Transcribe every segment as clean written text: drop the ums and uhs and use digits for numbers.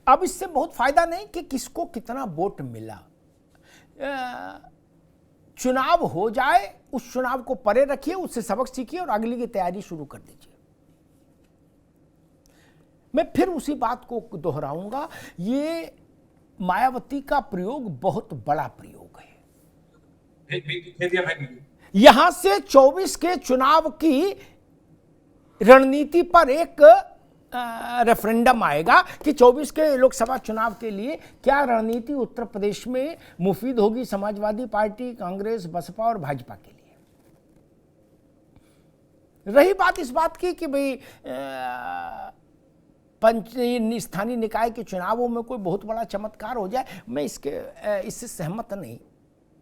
अब इससे बहुत फायदा नहीं कि किसको कितना वोट मिला। चुनाव हो जाए, उस चुनाव को परे रखिए, उससे सबक सीखिए और अगली की तैयारी शुरू कर दीजिए। मैं फिर उसी बात को दोहराऊंगा, ये मायावती का प्रयोग बहुत बड़ा प्रयोग है। यहां से 24 के चुनाव की रणनीति पर एक रेफरेंडम आएगा कि 24 के लोकसभा चुनाव के लिए क्या रणनीति उत्तर प्रदेश में मुफीद होगी समाजवादी पार्टी, कांग्रेस, बसपा और भाजपा के लिए। रही बात इस बात की कि भाई स्थानीय निकाय के चुनावों में कोई बहुत बड़ा चमत्कार हो जाए, मैं इससे सहमत नहीं।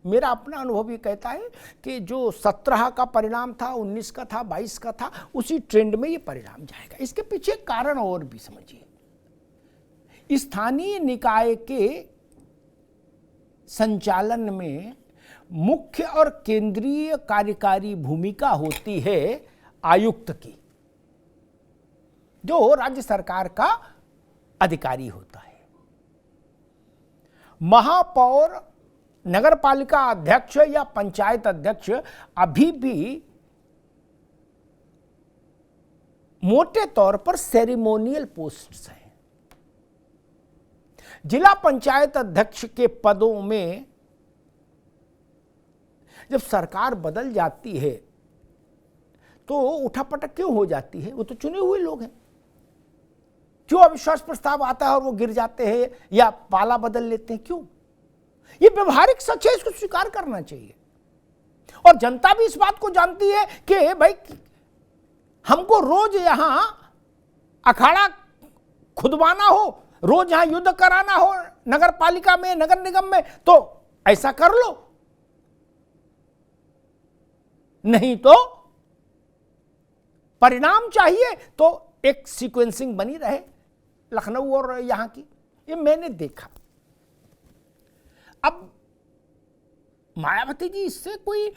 मेरा अपना अनुभव ये कहता है कि जो 17 का परिणाम था, 19 का था, 22 का था, उसी ट्रेंड में ये परिणाम जाएगा। इसके पीछे कारण और भी समझिए। स्थानीय निकाय के संचालन में मुख्य और केंद्रीय कार्यकारी भूमिका होती है आयुक्त की, जो राज्य सरकार का अधिकारी होता है। महापौर, नगर पालिका अध्यक्ष या पंचायत अध्यक्ष अभी भी मोटे तौर पर सेरेमोनियल पोस्ट्स हैं। जिला पंचायत अध्यक्ष के पदों में जब सरकार बदल जाती है तो उठापटक क्यों हो जाती है? वो तो चुने हुए लोग हैं। क्यों अविश्वास प्रस्ताव आता है और वो गिर जाते हैं या पाला बदल लेते हैं? क्यों? ये व्यवहारिक सच है, इसको स्वीकार करना चाहिए। और जनता भी इस बात को जानती है कि भाई हमको रोज यहां अखाड़ा खुदवाना हो, रोज यहां युद्ध कराना हो नगर पालिका में, नगर निगम में, तो ऐसा कर लो, नहीं तो परिणाम चाहिए तो एक सीक्वेंसिंग बनी रहे लखनऊ और यहां की। ये मैंने देखा। अब मायावती जी इससे कोई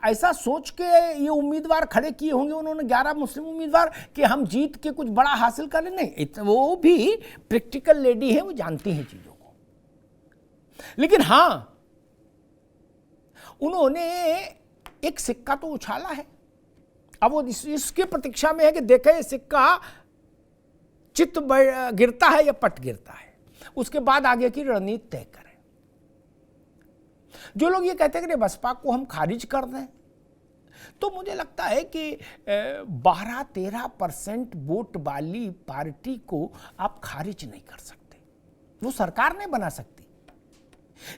ऐसा सोच के ये उम्मीदवार खड़े किए होंगे उन्होंने 11 मुस्लिम उम्मीदवार कि हम जीत के कुछ बड़ा हासिल करें, नहीं। वो भी प्रैक्टिकल लेडी है, वो जानती हैं चीजों को। लेकिन हां, उन्होंने एक सिक्का तो उछाला है। अब वो इसके प्रतीक्षा में है कि देखे ये सिक्का चित्त गिरता है या पट गिरता है, उसके बाद आगे की रणनीति तय करें। जो लोग ये कहते हैं कि बसपा को हम खारिज कर दें, तो मुझे लगता है कि 12-13% वोट वाली पार्टी को आप खारिज नहीं कर सकते। वो सरकार नहीं बना सकती,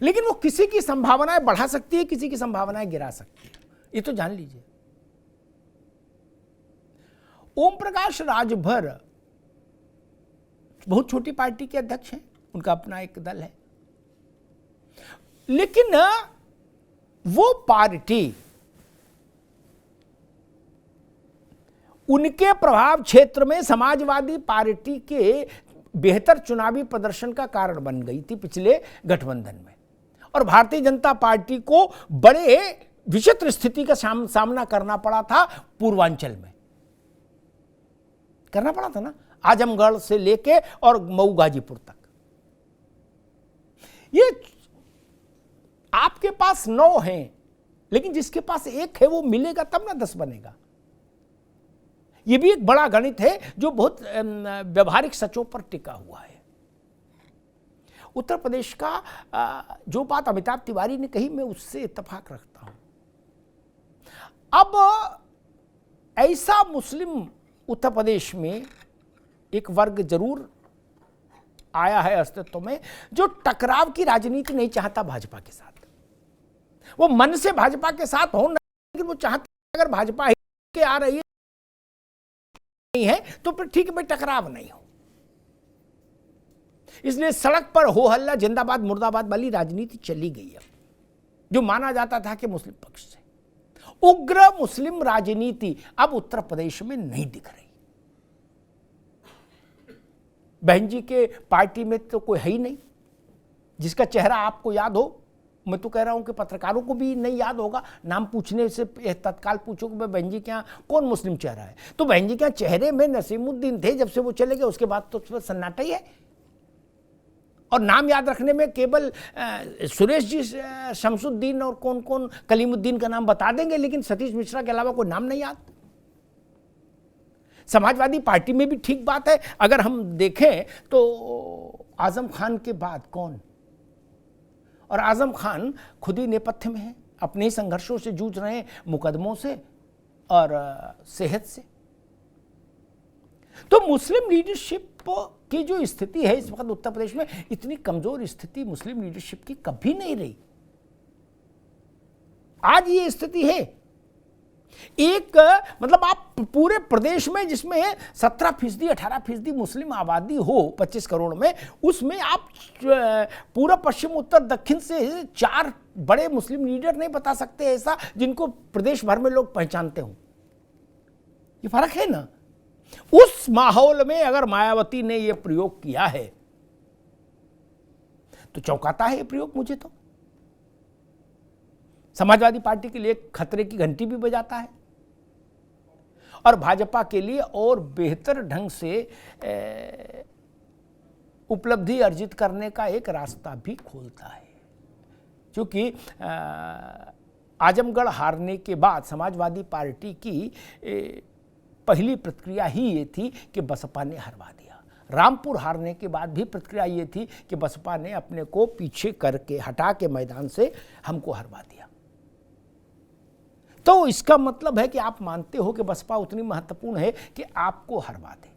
लेकिन वो किसी की संभावनाएं बढ़ा सकती है, किसी की संभावनाएं गिरा सकती है। ये तो जान लीजिए। ओम प्रकाश राजभर बहुत छोटी पार्टी के अध्यक्ष हैं, उनका अपना एक दल है, लेकिन वो पार्टी उनके प्रभाव क्षेत्र में समाजवादी पार्टी के बेहतर चुनावी प्रदर्शन का कारण बन गई थी पिछले गठबंधन में, और भारतीय जनता पार्टी को बड़े विचित्र स्थिति का सामना करना पड़ा था। पूर्वांचल में करना पड़ा था ना, आजमगढ़ से लेके और मऊ गाजीपुर तक। ये आपके पास 9 हैं, लेकिन जिसके पास 1 है वो मिलेगा तब ना 10 बनेगा। ये भी एक बड़ा गणित है जो बहुत व्यवहारिक सचों पर टिका हुआ है। उत्तर प्रदेश का जो बात अमिताभ तिवारी ने कही, मैं उससे इत्तेफाक रखता हूं। अब ऐसा मुस्लिम उत्तर प्रदेश में एक वर्ग जरूर आया है अस्तित्व में जो टकराव की राजनीति नहीं चाहता भाजपा के साथ। वो मन से भाजपा के साथ हो, लेकिन वो चाहते अगर भाजपा ही के आ रही है तो फिर ठीक है भाई, टकराव नहीं हो। इसलिए सड़क पर हो हल्ला, जिंदाबाद मुर्दाबाद वाली राजनीति चली गई है, जो माना जाता था कि मुस्लिम पक्ष से। उग्र मुस्लिम राजनीति अब उत्तर प्रदेश में नहीं दिख रही। बहन जी के पार्टी में तो कोई है ही नहीं जिसका चेहरा आपको याद हो। मैं तो कह रहा हूं कि पत्रकारों को भी नहीं याद होगा, नाम पूछने से तत्काल पूछोगे बहन जी के यहाँ कौन मुस्लिम चेहरा है, तो बहन जी के यहाँ चेहरे में नसीमुद्दीन थे। जब से वो चले गए उसके बाद तो सन्नाटा ही है। और नाम याद रखने में केवल सुरेश जी शमसुद्दीन और कौन कौन कलीमुद्दीन का नाम बता देंगे, लेकिन सतीश मिश्रा के अलावा कोई नाम नहीं याद। समाजवादी पार्टी में भी ठीक बात है। अगर हम देखें तो आजम खान के बाद कौन, और आजम खान खुद ही नेपथ्य में है, अपने ही संघर्षों से जूझ रहे हैं, मुकदमों से और सेहत से। तो मुस्लिम लीडरशिप की जो स्थिति है इस वक्त उत्तर प्रदेश में, इतनी कमजोर स्थिति मुस्लिम लीडरशिप की कभी नहीं रही। आज ये स्थिति है। एक मतलब आप पूरे प्रदेश में जिसमें 17% 18% मुस्लिम आबादी हो 25 करोड़ में, उसमें आप पूरा पश्चिम उत्तर दक्षिण से 4 बड़े मुस्लिम लीडर नहीं बता सकते ऐसा जिनको प्रदेश भर में लोग पहचानते हों। ये फर्क है ना। उस माहौल में अगर मायावती ने यह प्रयोग किया है तो चौंकाता है ये प्रयोग मुझे। तो समाजवादी पार्टी के लिए खतरे की घंटी भी बजाता है और भाजपा के लिए और बेहतर ढंग से उपलब्धि अर्जित करने का एक रास्ता भी खोलता है। क्योंकि आजमगढ़ हारने के बाद समाजवादी पार्टी की पहली प्रतिक्रिया ही ये थी कि बसपा ने हरवा दिया। रामपुर हारने के बाद भी प्रतिक्रिया ये थी कि बसपा ने अपने को पीछे करके हटा के मैदान से हमको हरवा दिया। तो इसका मतलब है कि आप मानते हो कि बसपा उतनी महत्वपूर्ण है कि आपको हरवा दे।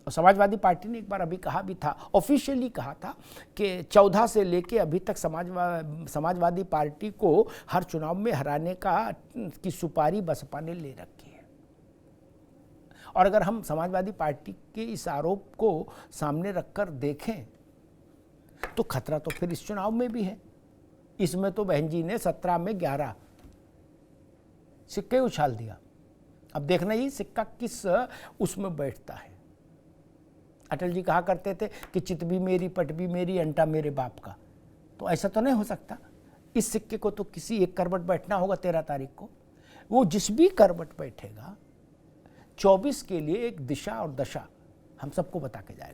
और समाजवादी पार्टी ने एक बार अभी कहा भी था, ऑफिशियली कहा था कि 14 से लेके अभी तक समाजवादी पार्टी को हर चुनाव में हराने की सुपारी बसपा ने ले रखी है। और अगर हम समाजवादी पार्टी के इस आरोप को सामने रखकर देखें तो खतरा तो फिर इस चुनाव में भी है। इसमें तो बहन जी ने 17 में 11 सिक्के उछाल दिया। अब देखना ही सिक्का किस उसमें बैठता है। अटल जी कहा करते थे कि चित भी मेरी, पट भी मेरी, अंटा मेरे बाप का। तो ऐसा तो नहीं हो सकता। इस सिक्के को तो किसी एक करवट बैठना होगा 13 तारीख को। वो जिस भी करवट बैठेगा 24 के लिए एक दिशा और दशा हम सबको बता के जाएगा।